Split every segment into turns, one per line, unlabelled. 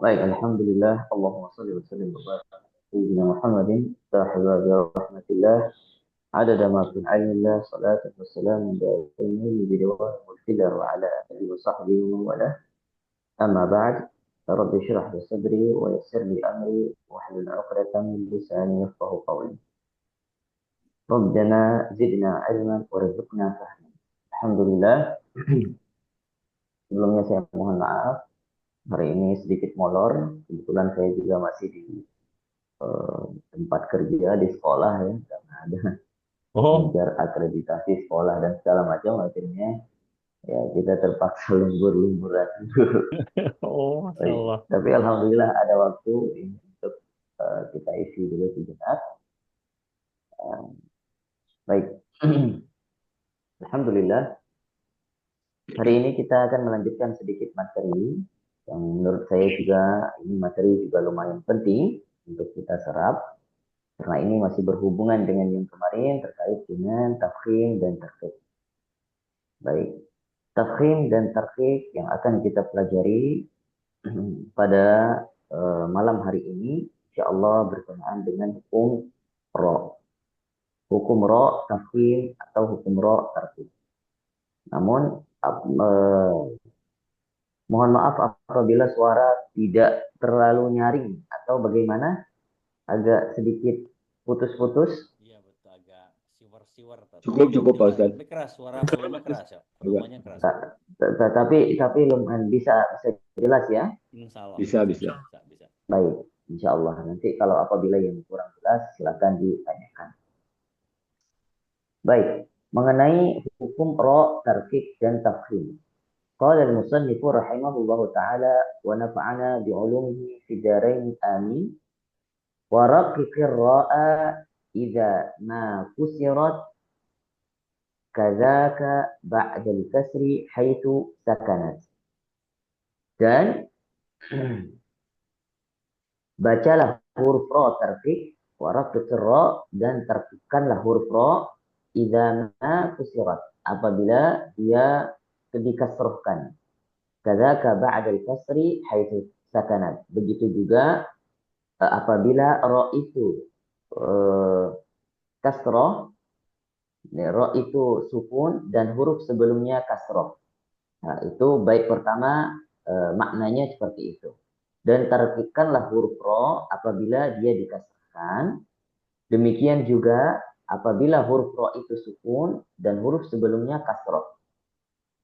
Baik, alhamdulillah, Allahumma shalli wa sallim wa barik ala sayyidina Muhammadin sahibi rahmatillah adada ma fi ilmillah salatu wassalamu ala ilmi bidawam wal fidar wa ala alihi wa sahbihi wa wala amma ba'd rabbi shrah li sadri wa yassir li amri wa hlul 'uqdatam min lisani yafqahu qawli rabbana zidna ilman warzuqna fahma. Alhamdulillah, sebelumnya saya mohon maaf hari ini sedikit molor, kebetulan saya juga masih di eh, tempat kerja di sekolah ya, karena ada
Oh,
mengejar akreditasi sekolah dan segala macam, akhirnya ya kita terpaksa lembur-lemburan dulu.
oh, Masya
Baik.
Allah.
Tapi alhamdulillah ada waktu ini untuk kita isi dulu sejenak. Eh, baik, alhamdulillah hari ini kita akan melanjutkan sedikit materi yang menurut saya juga ini materi juga lumayan penting untuk kita serap karena ini masih berhubungan dengan yang kemarin terkait dengan tafkhim dan tarkib. Baik, tafkhim dan tarkib yang akan kita pelajari pada malam hari ini, insya Allah berkenaan dengan hukum ro, hukum ro tafkhim atau hukum ro tarkib. Namun mohon maaf apabila suara tidak terlalu nyaring atau bagaimana, agak sedikit putus-putus.
Iya betul agak siwer-siwer
Cukup, cukup Pak
jelas.
Ustadz.
Tapi keras suara volumenya keras ya.
Agak.
Volumenya keras.
Tapi lumayan bisa jelas ya.
Insya Allah
Bisa, bisa.
bisa.
Baik, insya Allah. Nanti kalau apabila yang kurang jelas, silakan ditanyakan. Baik, mengenai hukum ro, tarkib, dan tafkhim. Qala al-musannifu rahimahullahu ta'ala wa nafa'ana bi'ulumihi fi darain amin. Wa raqiqir ra'a idza ma kusirat kadzaka ba'da al-kasri haitsu sakanat. Dan bacalah huruf ro tarkib, warak ro dan tertibkanlah huruf ro idza ma kusirat apabila dia dikasrohkan. Kadzaka ba'da al-kasri haitsu sakanat. Begitu juga apabila ro itu eh, kasroh, ro itu sukun dan huruf sebelumnya kasroh. Nah, itu baik pertama maknanya seperti itu. Dan tertibkanlah huruf ro apabila dia dikasrahkan. Demikian juga apabila huruf ro itu sukun dan huruf sebelumnya kasroh.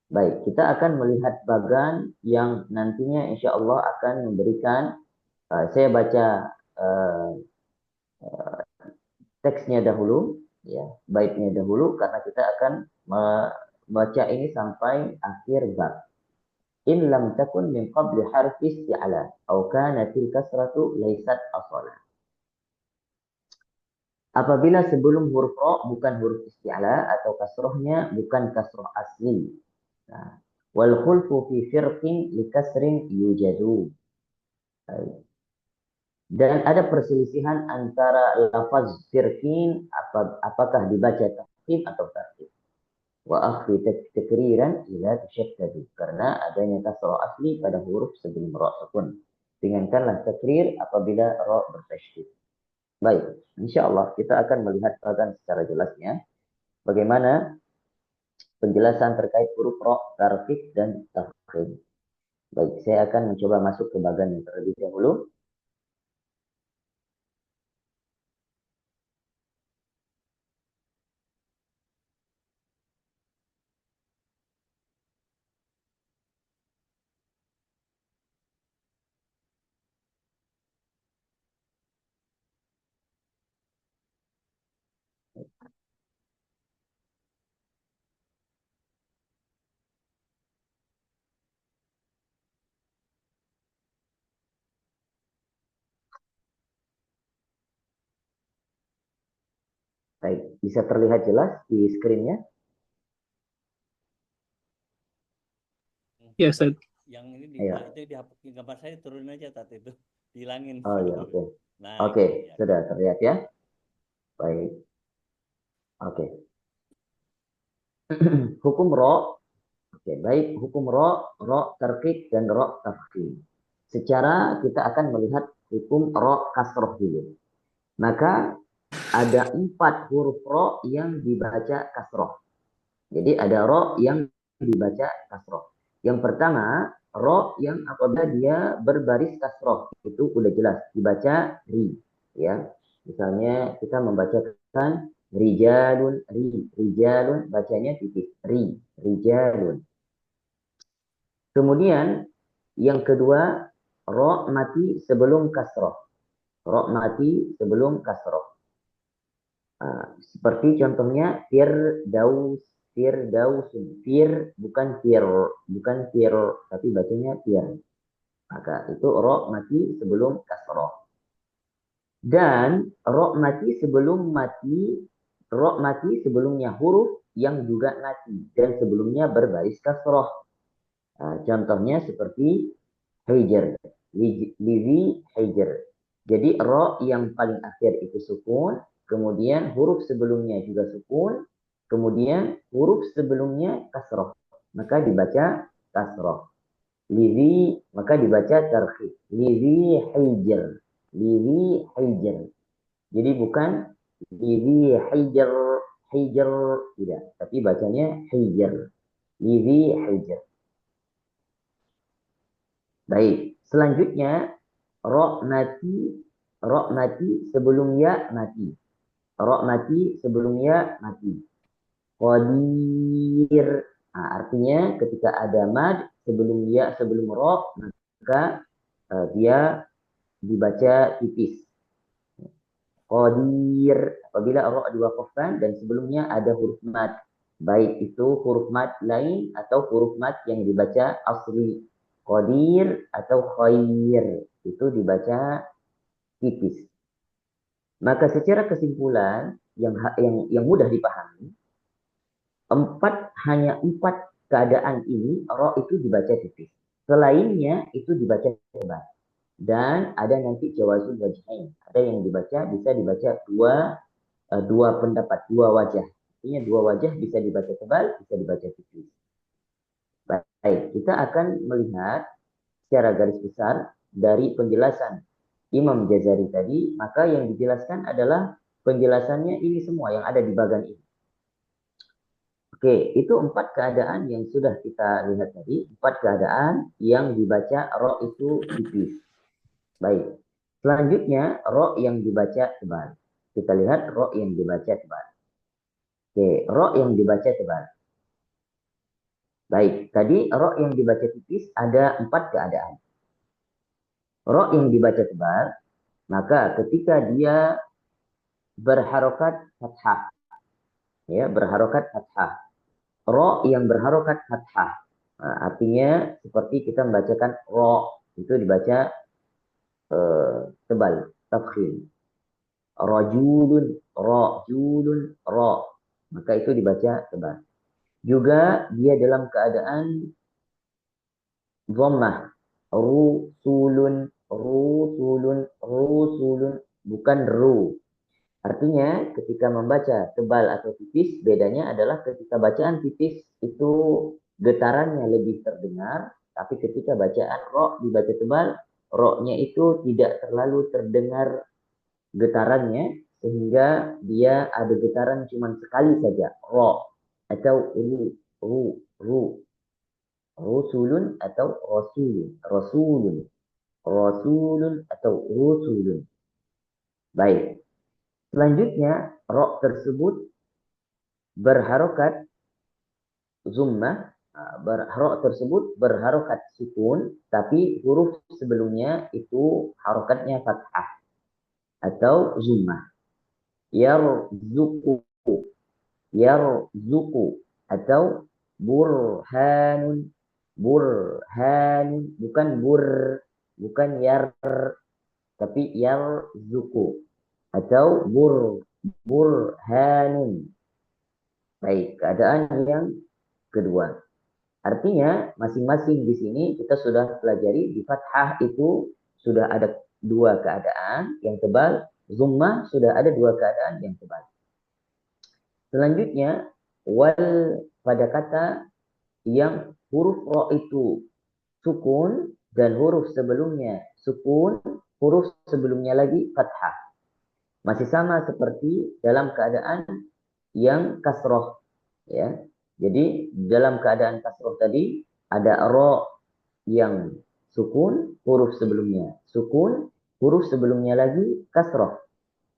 Baik, kita akan melihat bagan yang nantinya insya Allah akan memberikan, saya baca uh, teksnya dahulu, ya, baiknya dahulu, karena kita akan membaca ini sampai akhir bab. In lam takun min qabli harfi isti'la, atau kanatil kasratu laysat asalah. Apabila sebelum huruf ro bukan huruf isti'la atau kasrohnya bukan kasroh asli. Nah, wal khulfu fi firqin li kasrin yujadu. Dan ada perselisihan antara lafaz firqin apakah dibaca tafkhim atau tarkib. Wa akhfi takriran ila tashaddadu karena adanya kasroh asli pada huruf sebelum ro sukun. Ringankanlah takrir apabila ro bertasydid. Baik, insya Allah kita akan melihat bagan secara jelasnya bagaimana penjelasan terkait huruf ro, tarkib, dan tafkhim. Baik, saya akan mencoba masuk ke bagan yang terlebih dahulu. Baik, bisa terlihat jelas di screen-nya?
Ya, Ustaz.
Yang ini
Ayo.
itu dihapus gambar saya turunin aja tat itu. Dihilangin.
Oh ya, oke.
Nah,
Oke,
gitu ya.
sudah terlihat ya. Baik, oke. Hukum ro, oke, baik. Hukum ro, ro tarkib, dan ro tafkhim. secara kita akan melihat hukum ro kasroh dulu. Maka ada 4 huruf ro yang dibaca kasroh. Jadi ada ro yang dibaca kasroh. Yang pertama, ro yang apabila dia berbaris kasroh, itu udah jelas dibaca ri, ya. Misalnya kita membacakan rijalun, rijalun bacanya titik ri, rijalun. Kemudian yang kedua, ro mati sebelum kasroh. Ro mati sebelum kasroh. Seperti contohnya firdausun. Fir bukan fir, tapi bacanya fir. Maka itu ro mati sebelum kasroh. Dan ro mati sebelumnya huruf yang juga mati dan sebelumnya berbaris kasroh. Contohnya seperti hijar, livi hijar. Jadi ro yang paling akhir itu sukun, kemudian huruf sebelumnya juga sukun, kemudian huruf sebelumnya kasroh, maka dibaca kasroh. Livi maka dibaca tarkhim. Livi hijar, livi hijar. Jadi bukan livi hijar, hijar tidak, tapi bacanya hijar, livi hijar. Baik, selanjutnya ro mati sebelum ya mati. Ro mati sebelum ya mati. Qadir. Artinya ketika ada mad sebelum ya sebelum ro, maka dia dibaca tipis. Qadir apabila ro diwakafkan dan sebelumnya ada huruf mad. Baik itu huruf mad lain atau huruf mad yang dibaca asli. Qadir atau khair itu dibaca tipis. Maka secara kesimpulan yang mudah dipahami, hanya empat keadaan ini ro itu dibaca tipis. Selainnya itu dibaca tebal. Dan ada nanti jawazul wajhain. Ada yang bisa dibaca dua pendapat, dua wajah. Artinya dua wajah bisa dibaca tebal, bisa dibaca tipis. Baik, kita akan melihat secara garis besar dari penjelasan Imam Jazari tadi, maka yang dijelaskan adalah penjelasannya ini semua yang ada di bagan ini. Oke, itu 4 keadaan yang sudah kita lihat tadi. 4 keadaan yang dibaca ro itu tipis. Baik, selanjutnya ro yang dibaca tebal. Kita lihat ro yang dibaca tebal. Oke, ro yang dibaca tebal. Baik, tadi ro yang dibaca tipis ada 4 keadaan. Ro yang dibaca tebal, maka ketika dia berharokat fathah, ya berharokat fathah. Ro yang berharokat fathah, artinya seperti kita membacakan ro itu dibaca tebal, tafkhim. Rajulun, ro, maka itu dibaca tebal. Juga dia dalam keadaan dhammah, rusulun, bukan ru. Artinya ketika membaca tebal atau tipis, bedanya adalah ketika bacaan tipis itu getarannya lebih terdengar, tapi ketika bacaan ro dibaca tebal, ro-nya itu tidak terlalu terdengar getarannya, sehingga dia ada getaran cuma sekali saja, ro atau ru, rusulun atau rasulun atau rusulun. Baik. Selanjutnya, ro tersebut berharokat zummah, ro tersebut berharokat sukun, tapi huruf sebelumnya itu harokatnya fathah atau zummah. Yarzuku, atau burhanun, bukan bukan tapi yarzuku atau burhanun. Baik, keadaan yang kedua. Artinya masing-masing di sini kita sudah pelajari di fathah itu sudah ada 2 keadaan yang tebal, zummah sudah ada 2 keadaan yang tebal. Selanjutnya wal pada kata yang huruf ro itu sukun dan huruf sebelumnya sukun, huruf sebelumnya lagi fathah. Masih sama seperti dalam keadaan yang kasroh, ya. Jadi dalam keadaan kasroh tadi ada ro yang sukun, huruf sebelumnya sukun, huruf sebelumnya lagi kasroh.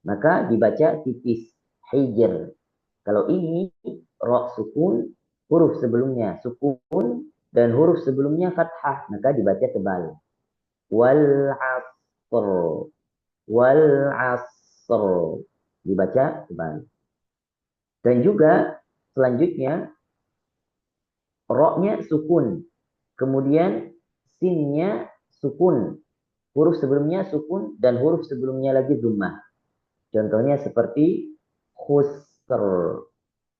Maka dibaca tipis, hijr. Kalau ini ro sukun, huruf sebelumnya sukun dan huruf sebelumnya fathah, maka dibaca tebal. Wal asr, wal asr, dibaca tebal. Dan juga selanjutnya ro-nya sukun, kemudian sinnya sukun, huruf sebelumnya sukun dan huruf sebelumnya lagi dhammah. Contohnya seperti khusr,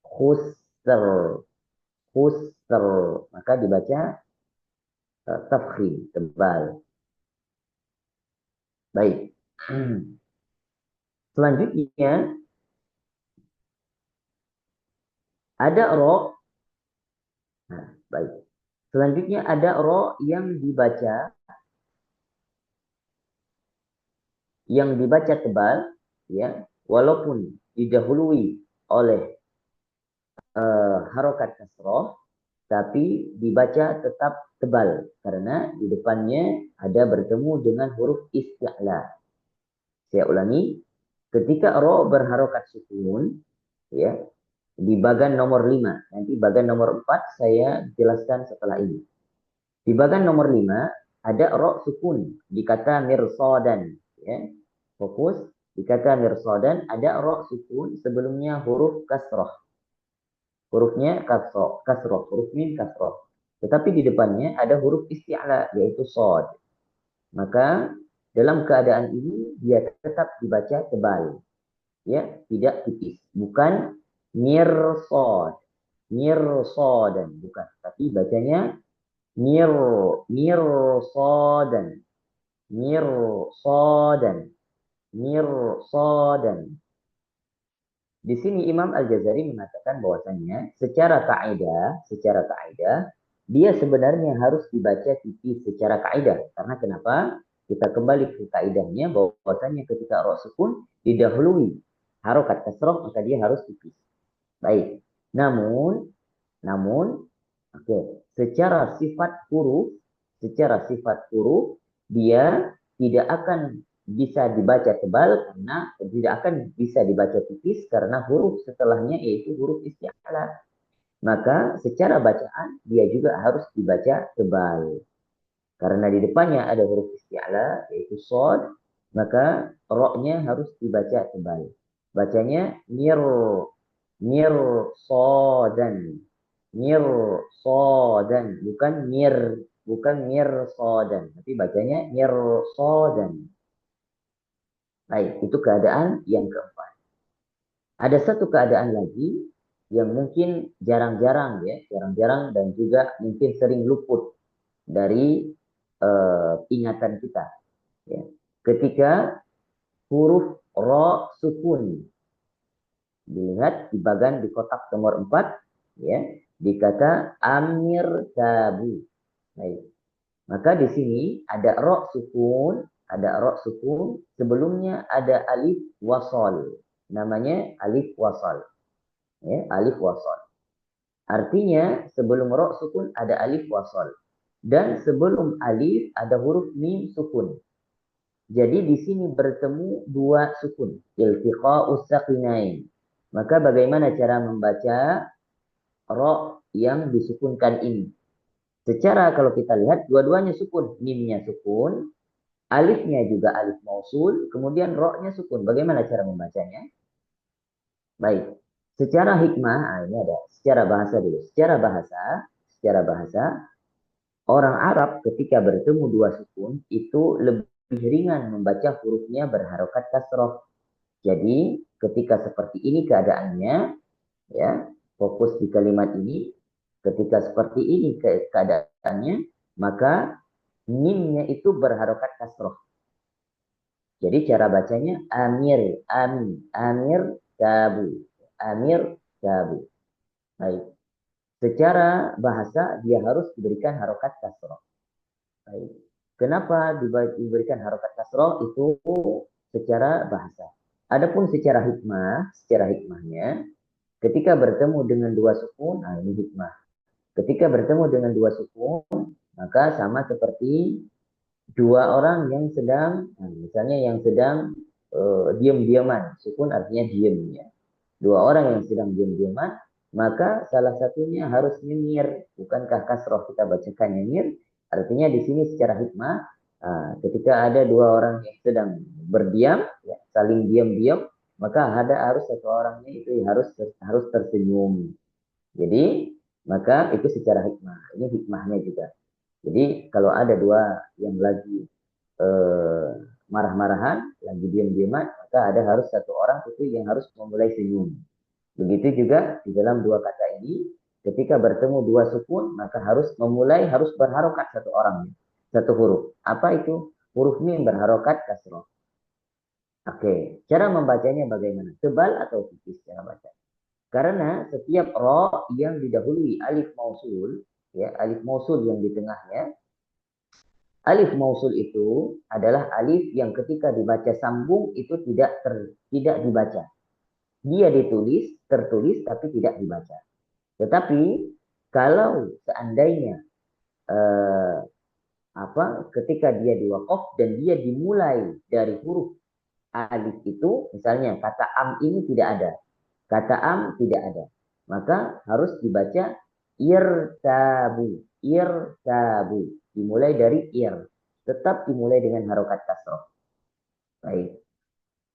khusr, khusr, maka dibaca tafkhim, tebal. Baik. Selanjutnya ada ro. Nah, baik. Selanjutnya ada ro yang dibaca tebal, ya, walaupun didahului oleh harokat kasroh, tapi dibaca tetap tebal karena di depannya ada bertemu dengan huruf isti'la. Saya ulangi, ketika ro berharokat sukun, ya, di bagan nomor 5, nanti bagan nomor 4 saya jelaskan setelah ini. Di bagan nomor 5 ada ro sukun di kata mirsodan, ya. Fokus, di kata mirsodan ada ro sukun sebelumnya huruf kasroh. Hurufnya kasroh, huruf min kasroh. Tetapi di depannya ada huruf isti'la, yaitu sod. Maka dalam keadaan ini dia tetap dibaca tebal, ya, tidak tipis. Bukan mirsod, mirsodan, bukan. Tapi bacanya mirsodan, mirsodan, mirsodan. Di sini Imam Al-Jazari mengatakan bahwasanya secara kaidah dia sebenarnya harus dibaca tipis secara kaidah. Karena kenapa? Kita kembali ke kaidahnya bahwasanya ketika ro sukun didahului harokat kasroh maka dia harus tipis. Baik. Namun oke, secara sifat huruf dia tidak akan bisa dibaca tebal karena tidak akan bisa dibaca tipis karena huruf setelahnya yaitu huruf isti'la. Maka secara bacaan dia juga harus dibaca tebal. Karena di depannya ada huruf isti'la yaitu shod, maka ro-nya harus dibaca tebal. Bacanya mir sodan, mir sodan, bukan mir sodan, tapi bacanya mir sodan. Baik, itu keadaan yang keempat. Ada satu keadaan lagi yang mungkin jarang-jarang dan juga mungkin sering luput dari ingatan kita. Ya. Ketika huruf ro sukun, dilihat di bagan di kotak nomor 4, ya, dikata amir tabu. Baik. Maka di sini ada ro sukun, sebelumnya ada alif wasol. Namanya alif wasol. Ya, alif wasol. Artinya sebelum ro sukun ada alif wasol. Dan sebelum alif ada huruf mim sukun. Jadi di sini bertemu dua sukun. Iltiqa'us sakinain. Maka bagaimana cara membaca ro yang disukunkan ini? Secara kalau kita lihat dua-duanya sukun. Mimnya sukun, alifnya juga alif mausul, kemudian ro-nya sukun. Bagaimana cara membacanya? Baik. Secara hikmah, ini ada secara bahasa dulu. Secara bahasa, orang Arab ketika bertemu dua sukun itu lebih ringan membaca hurufnya berharokat kasroh. Jadi ketika seperti ini keadaannya, ya, fokus di kalimat ini. Ketika seperti ini keadaannya, maka mimnya itu berharokat kasroh. Jadi cara bacanya amir, amir, tabu, amir, tabu. Baik. Secara bahasa dia harus diberikan harokat kasroh. Baik. Kenapa diberikan harokat kasroh itu secara bahasa. Adapun secara hikmahnya, ketika bertemu dengan dua sukun, nah ini hikmah. Ketika bertemu dengan dua sukun, maka sama seperti dua orang yang sedang, nah, misalnya yang sedang diam-diaman, sukun artinya diam ya. Dua orang yang sedang diam-diaman, maka salah satunya harus nyengir. Bukankah kasroh kita bacakan nyengir? Artinya di sini secara hikmah, ketika ada dua orang yang sedang berdiam, ya, saling diam-diam, maka harus satu orangnya itu harus tersenyum. Jadi maka itu secara hikmah. Ini hikmahnya juga. Jadi kalau ada dua yang lagi marah-marahan, lagi diam-diaman, maka harus satu orang itu yang harus memulai senyum. Begitu juga di dalam dua kata ini, ketika bertemu dua sukun, maka harus berharokat satu orang, satu huruf. Apa itu? Huruf mim berharokat kasroh. Oke, cara membacanya bagaimana? Tebal atau tipis cara baca? Karena setiap ro yang didahului alif mausul, ya alif mausul yang di tengahnya, alif mausul itu adalah alif yang ketika dibaca sambung itu tidak dibaca. Dia tertulis tapi tidak dibaca. Tetapi kalau seandainya ketika dia diwakaf dan dia dimulai dari huruf alif itu, misalnya kata am ini tidak ada, kata am tidak ada, maka harus dibaca irtabu, dimulai dari tetap dimulai dengan harokat kasroh. Baik,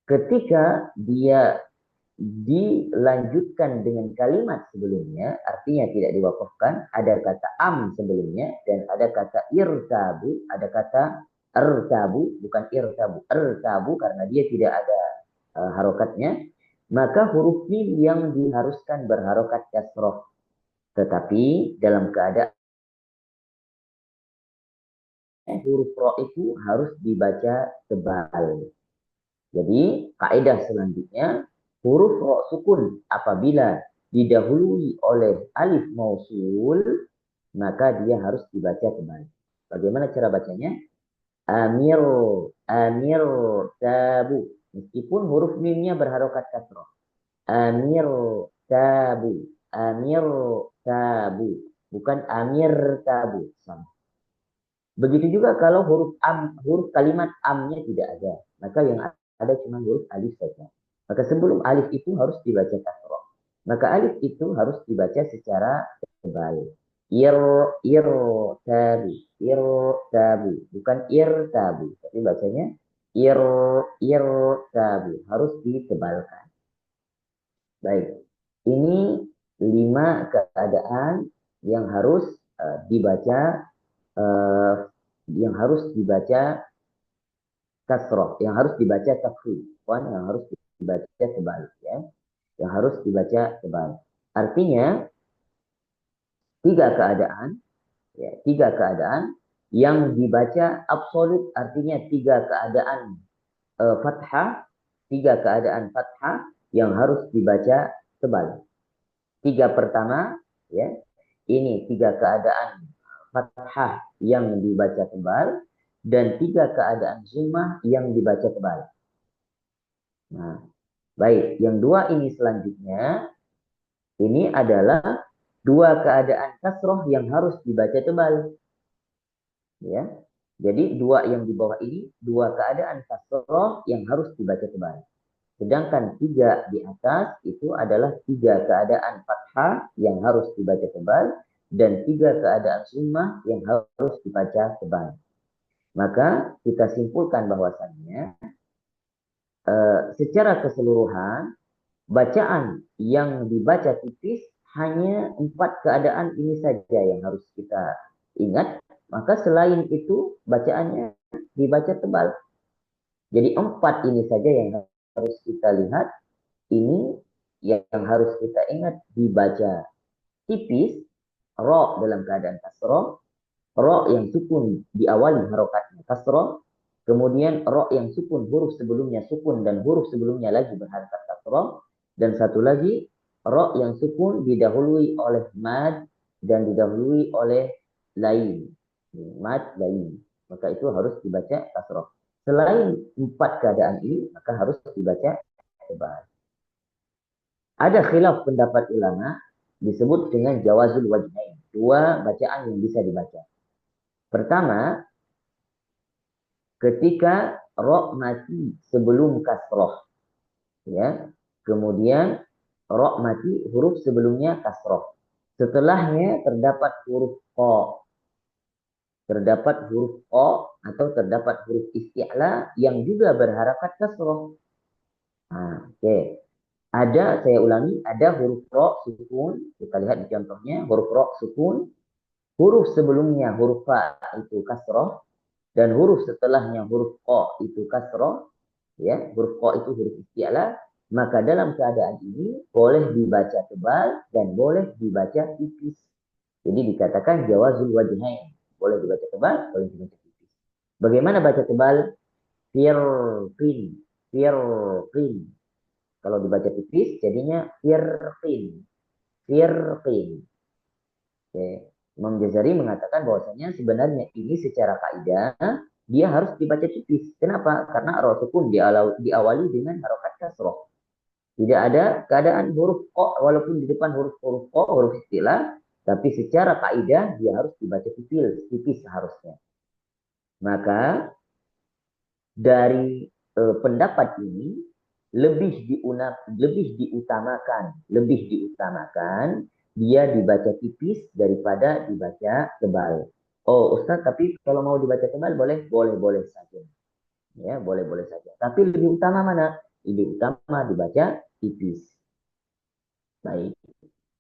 ketika dia dilanjutkan dengan kalimat sebelumnya, artinya tidak diwakafkan, ada kata am sebelumnya dan ada kata irtabu, ada kata ertabu, bukan irtabu, ertabu karena dia tidak ada harokatnya, maka huruf mim yang diharuskan berharokat kasroh. Tetapi dalam keadaan huruf ro itu harus dibaca tebal. Jadi kaidah selanjutnya, huruf ro sukun apabila didahului oleh alif mausul, maka dia harus dibaca tebal. Bagaimana cara bacanya? Amir, amir, tabu. Meskipun huruf mimnya berharokat kasroh. Amir, tabu, amir, tabu. Bukan amir, tabu. Sama. Begitu juga kalau huruf kalimat amnya tidak ada. Maka yang ada cuma huruf alif saja. Maka sebelum alif itu harus dibaca kasroh. Maka alif itu harus dibaca secara tebal. Tabu. Bukan tabu. Tapi bacanya tabu. Harus ditebalkan. Baik. Ini 5 keadaan yang harus dibaca kasroh, yang harus dibaca takfir, yang harus dibaca tebal, ya, yang harus dibaca tebal. Artinya 3 keadaan, ya, 3 keadaan yang dibaca absolut, artinya 3 keadaan fathah, 3 keadaan fathah yang harus dibaca tebal. 3 pertama, ya, ini 3 keadaan fathah yang dibaca tebal dan 3 keadaan summah yang dibaca tebal. Nah, baik, yang 2 ini selanjutnya ini adalah 2 keadaan kasroh yang harus dibaca tebal. Ya. Jadi 2 yang di bawah ini 2 keadaan kasroh yang harus dibaca tebal. Sedangkan 3 di atas itu adalah 3 keadaan fathah yang harus dibaca tebal dan 3 keadaan summah yang harus dibaca tebal. Maka kita simpulkan bahwasannya secara keseluruhan bacaan yang dibaca tipis hanya 4 keadaan ini saja yang harus kita ingat. Maka selain itu bacaannya dibaca tebal. Jadi 4 ini saja yang harus kita lihat. Ini yang harus kita ingat, dibaca tipis, ro dalam keadaan kasroh, ro yang sukun diawali harokatnya kasroh, kemudian ro yang sukun huruf sebelumnya sukun dan huruf sebelumnya lagi berharokat kasroh, dan satu lagi ro yang sukun didahului oleh mad dan didahului oleh lain, mad lain. maka itu harus dibaca kasroh. Selain 4 keadaan ini, maka harus dibaca tebal. Ada khilaf pendapat ulama disebut dengan jawazul wajhain. 2 bacaan yang bisa dibaca. Pertama, ketika ro mati sebelum kasroh, ya. Kemudian ro mati huruf sebelumnya kasroh. Setelahnya terdapat huruf ko, terdapat huruf o atau terdapat huruf isti'la yang juga berharakat kasroh. Nah, oke. Ada, saya ulangi, ada huruf ro sukun. Kita lihat di contohnya, huruf ro sukun. Huruf sebelumnya huruf fa itu kasroh. Dan huruf setelahnya huruf ko itu kasroh. Ya, huruf ko itu huruf isti'la. Maka dalam keadaan ini boleh dibaca tebal dan boleh dibaca tipis. Jadi dikatakan jawazul wajhain. Boleh dibaca tebal, boleh dibaca tipis. Bagaimana baca tebal? Firqin. Firqin. Kalau dibaca tipis jadinya firqin. Firqin. Oke. Imam Ghazali mengatakan bahwasanya sebenarnya ini secara kaidah dia harus dibaca tipis. Kenapa? Karena ro sukun diawali dengan harokat kasroh. Tidak ada keadaan huruf ko walaupun di depan huruf ko, huruf istilah, tapi secara kaidah dia harus dibaca tipis seharusnya. Maka dari pendapat ini lebih diutamakan dia dibaca tipis daripada dibaca tebal. Oh, Ustaz, tapi kalau mau dibaca tebal boleh saja. Ya, boleh saja. Tapi lebih utama mana? Lebih utama dibaca tipis. Baik.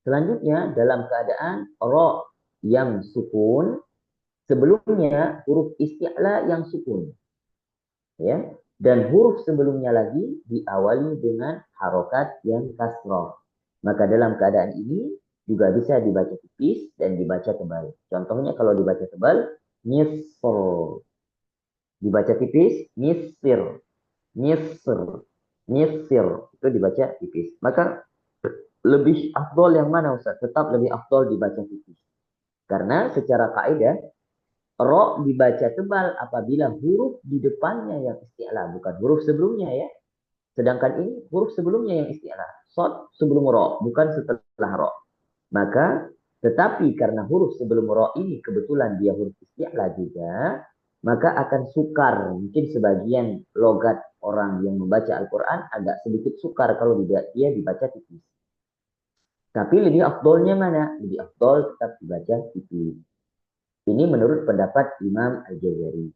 Selanjutnya dalam keadaan ro yang sukun, sebelumnya huruf isti'la yang sukun. Ya, dan huruf sebelumnya lagi diawali dengan harokat yang kasroh. Maka dalam keadaan ini juga bisa dibaca tipis dan dibaca tebal. Contohnya kalau dibaca tebal, nisr. Dibaca tipis, nisir. Nisir. Nisir. Itu dibaca tipis. Maka lebih afdol yang mana Ustaz? Tetap lebih afdol dibaca tipis. Karena secara kaidah ro dibaca tebal apabila huruf di depannya yang isti'la, bukan huruf sebelumnya ya. Sedangkan ini huruf sebelumnya yang isti'la. Sod sebelum ro, bukan setelah ro. Maka, tetapi karena huruf sebelum ro ini kebetulan dia huruf isti'la juga, maka akan sukar. Mungkin sebagian logat orang yang membaca Al-Quran agak sedikit sukar kalau dia dibaca tipis. Tapi lebih afdolnya mana? Lebih afdol tetap dibaca tipis. Ini menurut pendapat Imam Al-Jazari.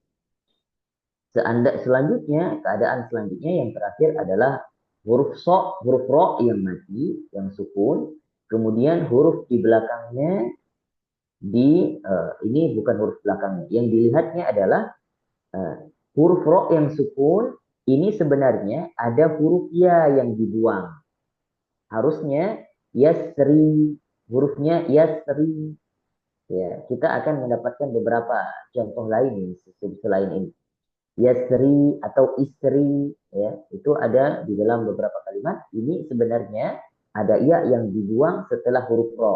Selanjutnya, keadaan selanjutnya yang terakhir adalah huruf huruf ro yang mati, yang sukun. Kemudian huruf di belakangnya ini bukan huruf belakangnya. Yang dilihatnya adalah huruf ro yang sukun. Ini sebenarnya ada huruf ya yang dibuang. Harusnya yasri, hurufnya yasri. Ya, kita akan mendapatkan beberapa contoh lain selain ini. Yasri atau istri, ya, itu ada di dalam beberapa kalimat. Ini sebenarnya ada ya yang dibuang setelah huruf ro.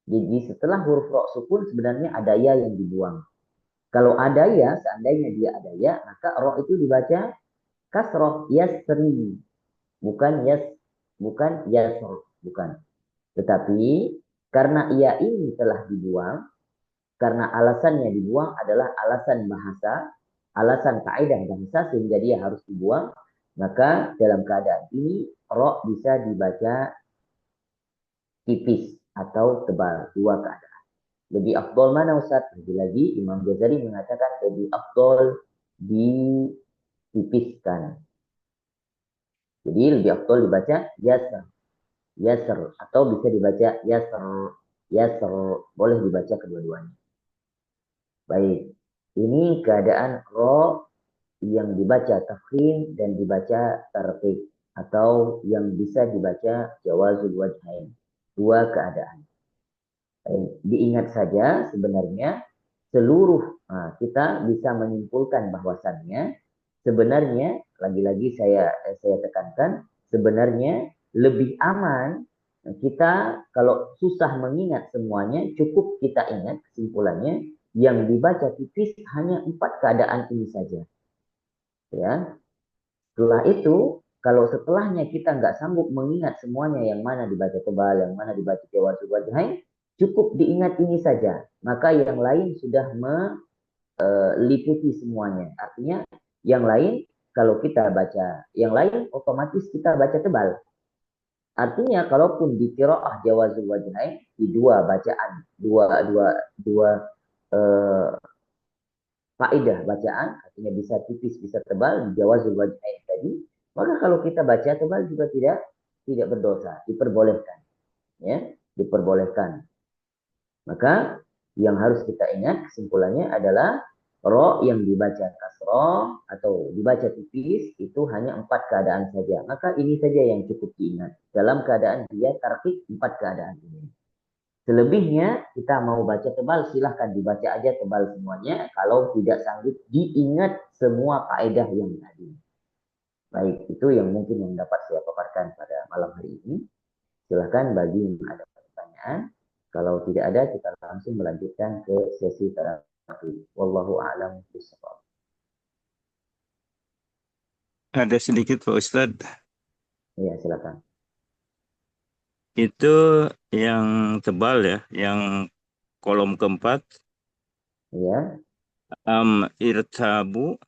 Jadi setelah huruf ro sukun sebenarnya ada ya yang dibuang. Kalau ada ya, seandainya dia ada ya, maka ro itu dibaca kasroh yasri, bukan yasr, bukan. Tetapi karena ia ini telah dibuang, karena alasannya dibuang adalah alasan bahasa, alasan kaidah bahasa sehingga dia harus dibuang, maka dalam keadaan ini ro bisa dibaca tipis atau tebal, 2 keadaan. Lebih afdol mana Ustaz? Lagi Imam Ghazali mengatakan lebih afdol ditipiskan. Jadi lebih afdol dibaca yasr, yasr atau bisa dibaca yasr, yasr, boleh dibaca kedua-duanya. Baik, ini keadaan ro yang dibaca tafkhim dan dibaca tarqiq atau yang bisa dibaca jawazul wajhain. 2 keadaan. Diingat saja sebenarnya kita bisa menyimpulkan bahwasannya sebenarnya lagi-lagi saya tekankan sebenarnya lebih aman kita kalau susah mengingat semuanya cukup kita ingat kesimpulannya yang dibaca tipis hanya 4 keadaan ini saja. Ya, setelah itu, kalau setelahnya kita nggak sanggup mengingat semuanya yang mana dibaca tebal, yang mana dibaca jawazul wajhain, cukup diingat ini saja. Maka yang lain sudah meliputi semuanya. Artinya yang lain kalau kita baca yang lain otomatis kita baca tebal. Artinya kalaupun di qiraah jawazul wajhain di dua bacaan, dua eh, faedah bacaan, artinya bisa tipis, bisa tebal, di jawazul wajhain tadi, maka kalau kita baca tebal juga tidak berdosa, diperbolehkan, ya, diperbolehkan. Maka yang harus kita ingat kesimpulannya adalah ro yang dibaca kasroh atau dibaca tipis itu hanya 4 keadaan saja. Maka ini saja yang cukup diingat dalam keadaan dia tarkib 4 keadaan ini. Selebihnya kita mau baca tebal silahkan dibaca aja tebal semuanya kalau tidak sanggup diingat semua kaidah yang tadi. Baik, itu yang mungkin yang dapat saya paparkan pada malam hari ini. Silahkan bagi yang ada pertanyaan. Kalau tidak ada kita langsung melanjutkan ke sesi terakhir. Wallahu a'lam bishawab.
Ada sedikit Pak Ustadz.
Ya, silakan.
Itu yang tebal ya, yang kolom keempat,
Ya,
irtabu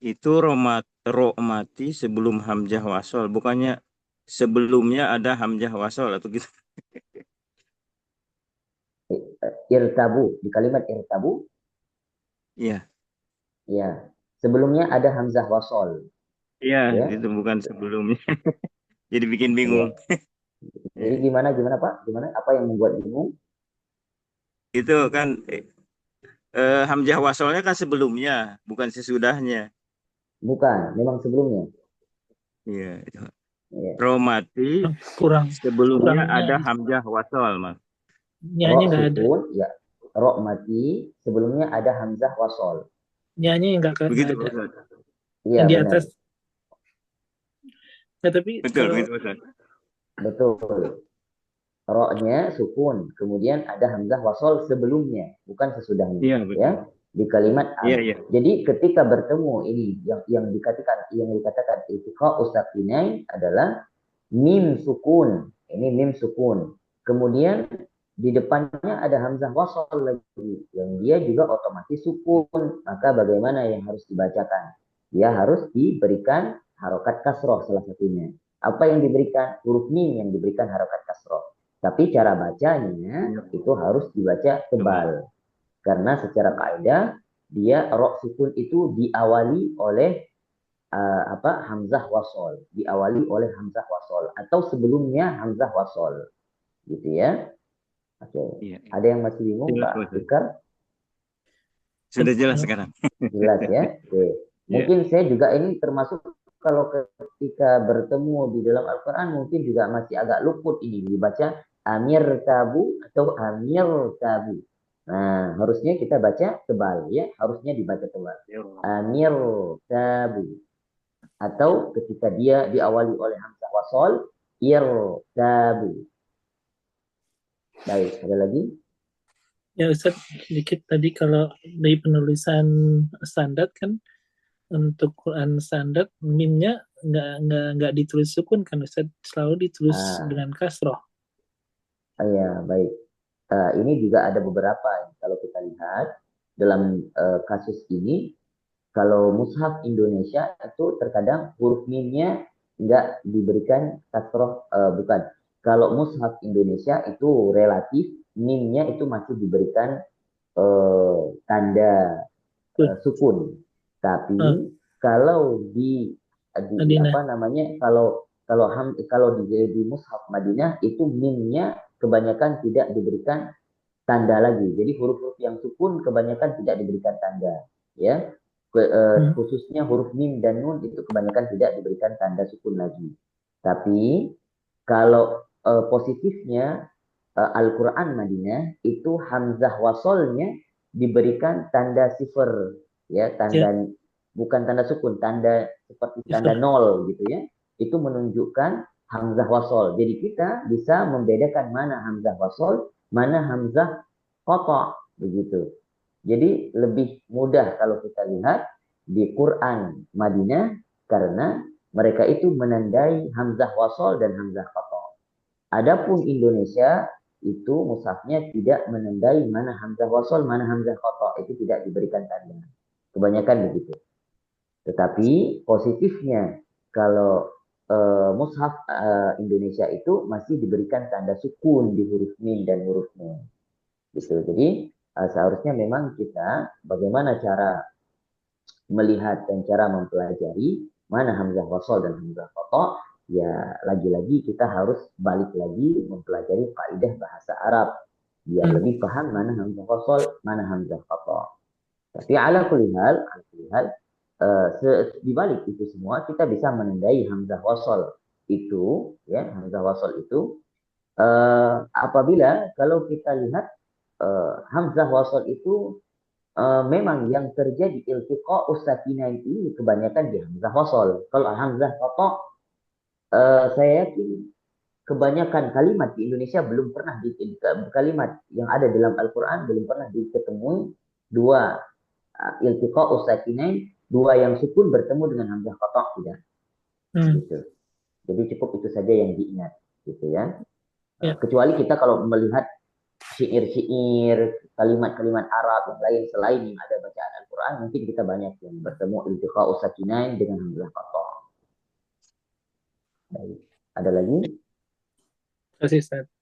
itu romati sebelum hamzah wasol, bukannya sebelumnya ada hamzah wasol atau gitu.
irtabu di kalimat irtabu,
Iya,
ya. Sebelumnya ada hamzah wasol,
iya
ya.
itu bukan sebelumnya. Jadi bikin
Ya.
bingung.
Jadi
Ya.
gimana Pak? Gimana? Apa yang membuat bingung?
Itu kan hamzah wasolnya kan sebelumnya, bukan sesudahnya.
Bukan, memang sebelumnya.
Iya, itu.
Ya.
Romati
kurang
sebelumnya
kurangnya
ada hamzah wasol, Mas.
Ro
nyanya nggak ada,
sukun, ya. Ro mati, sebelumnya ada hamzah wasol.
nyanya nggak
Begitu,
ada.
Ustaz.
Iya,
Yang di
benar.
atas. Nah, tapi
Betul,
kalau
begitu, Ustaz.
Betul. Ro-nya sukun, kemudian ada hamzah wasol sebelumnya, bukan sesudahnya.
Iya, betul.
Ya, di kalimat
Iya, iya.
Jadi ketika bertemu ini yang dikatakan iltiqa usakinain adalah mim sukun. Ini mim sukun. Kemudian di depannya ada hamzah wasol lagi yang dia juga otomatis sukun. Maka bagaimana yang harus dibacakan? Dia harus diberikan harokat kasroh salah satunya. Apa yang diberikan? Huruf mim yang diberikan harokat kasroh. Tapi cara bacanya itu harus dibaca tebal. Karena secara kaidah dia rok sukun itu diawali oleh hamzah wasol, diawali oleh hamzah wasol atau sebelumnya hamzah wasol, gitu ya. Oke.
Iya.
Ada yang masih bingung
Jelas,
Pak
Mas.
Fikar?
Sudah jelas sekarang.
Jelas ya. Oke. Mungkin saya juga ini termasuk kalau ketika bertemu di dalam Al-Quran mungkin juga masih agak luput ini dibaca amir tabu atau amir tabu. Nah, harusnya kita baca tebal ya, harusnya dibaca tebal. Amir tabu. Atau ketika dia diawali oleh hamzah wasol, irtabu. Baik, ada lagi?
ya Ustaz, sedikit tadi kalau dari penulisan standar kan untuk Quran standar mimnya nggak ditulis sukun kan Ustaz, selalu ditulis dengan kasroh.
Ya, baik. Ini juga ada beberapa kalau kita lihat dalam kasus ini, kalau mushaf Indonesia itu terkadang huruf mimnya nggak diberikan kasroh, bukan. Kalau mushaf Indonesia itu relatif mimnya itu masih diberikan tanda sukun. Tapi kalau di apa namanya kalau di mushaf Madinah itu mimnya kebanyakan tidak diberikan tanda lagi. Jadi huruf-huruf yang sukun kebanyakan tidak diberikan tanda, ya. Khususnya huruf mim dan nun itu kebanyakan tidak diberikan tanda sukun lagi. Tapi kalau positifnya Al-Quran Madinah itu hamzah wasolnya diberikan tanda sifar, ya, tanda bukan tanda sukun, tanda seperti tanda nol gitu ya. Itu menunjukkan hamzah wasol. Jadi kita bisa membedakan mana hamzah wasol, mana hamzah qata begitu. Jadi lebih mudah kalau kita lihat di Quran Madinah karena mereka itu menandai hamzah wasol dan hamzah qata. Adapun Indonesia itu mushafnya tidak menandai mana hamzah wasol, mana hamzah qata, itu tidak diberikan tanda. Kebanyakan begitu. Tetapi positifnya kalau mushaf Indonesia itu masih diberikan tanda sukun di huruf mim dan huruf nun. Gitu. Jadi seharusnya memang kita bagaimana cara melihat dan cara mempelajari mana hamzah wasol dan hamzah qata, ya lagi-lagi kita harus balik lagi mempelajari kaidah bahasa Arab biar lebih paham mana hamzah wasol, mana hamzah qata. Tapi ala kulli hal di balik itu semua kita bisa menandai hamzah wasol itu, ya hamzah wasol itu apabila kalau kita lihat hamzah wasol itu memang yang terjadi iltiqa usakinain ini kebanyakan di hamzah wasol. Kalau hamzah qata saya yakin kebanyakan kalimat di Indonesia belum pernah kalimat yang ada dalam Al-Qur'an belum pernah diketemui dua iltiqa usakinain, dua yang sukun bertemu dengan hamzah qata, tidak. Gitu. Jadi cukup itu saja yang diingat, gitu ya. Kecuali kita kalau melihat syair-syair, kalimat-kalimat Arab yang lain selain yang ada bacaan Al-Quran, mungkin kita banyak yang bertemu iltiqa usakinain dengan hamzah qata. Baik. Ada lagi?
Terima kasih, Ustaz.